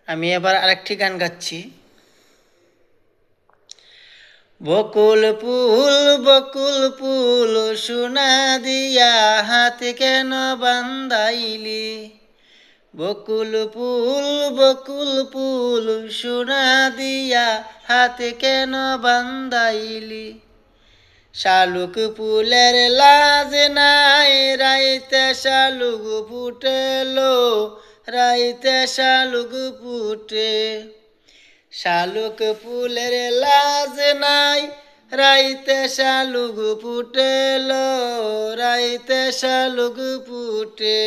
আমি এবার আরেকটি গান গাচ্ছি। বকুল ফুল সোনা দিয়া হাত কেন বান্ধাইলি। বকুল ফুল সোনা দিয়া হাত কেন বান্ধাইলি। শালুক ফুলের লাজ নাই রাইতে শালুক ফুটেলো, রাইতে শালুক ফুটে। শালুক ফুলের লাজ নাই রাইতে শালুক ফুটেলো, রাইতে শালুক ফুটে।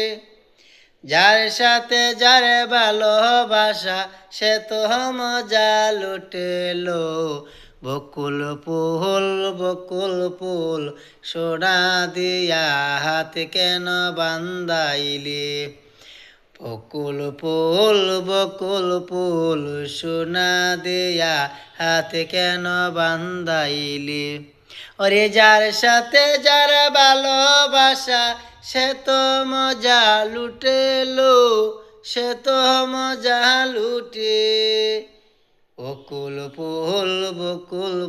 যার সাথে যার ভালোবাসা সে তো মজা লুটেলো। বকুল ফুল সোনা দিয়া হাত কেন বান্ধাইলি। বকুল ফুল সোনা দিয়া হাত কেন বান্ধাইলি। ওরে যার সাথে যার ভালোবাসা সে তো মজা লুটেলো, সে তো মজা লুটে। বকুল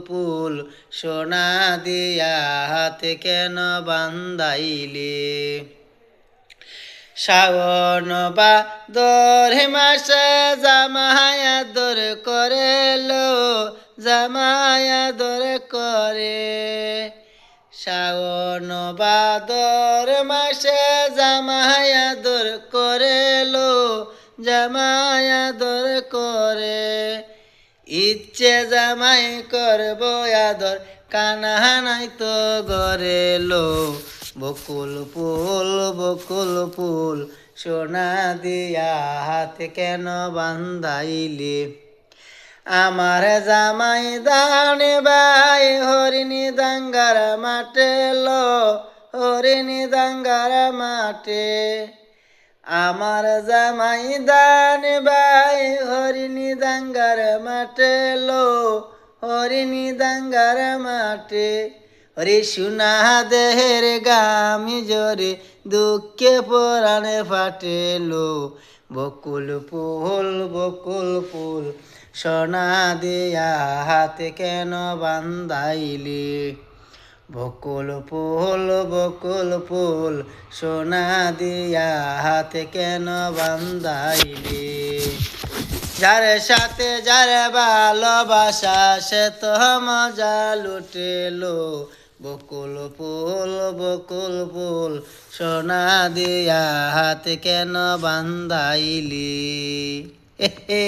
ফুল সোনা দিয়া হাত কেন বান্ধাইলি। শ্রাবণ ভাদর মাসে জামাই আদর করেলো, জামাই আদর করে। শ্রাবণ ভাদর মাসে জামাই আদর করেলো, জামাই আদর করে। ইচ্ছে জামাই করব আদর কানা নাই তো গরেলো। বকুল ফুল সোনা দিয়া হাত কেন বান্ধাইলি। আমার জামাই দানে ভাই হরিণী দাঙ্গার মাঠে লো, হরিণী দাঙ্গার মাঠে। আমার জামাই দান ভাই হরিণী দাঙ্গার মাঠে লো, হরিণী দাঙ্গার মাঠে। হরে সোনা দেহের গামি জরে দুঃখে পরাণে ফাটেলো। বকুল ফুল সোনা দিয়া হাত কেন বান্ধাইলি। বকুল ফুল সোনা দিয়া হাত কেন বান্ধাইলি। যার সাথে যার ভালোবাসা সে তো মজা লুটেলো। বকুল ফুল সোনা দিয়া হাত কেন বান্ধাইলি। হে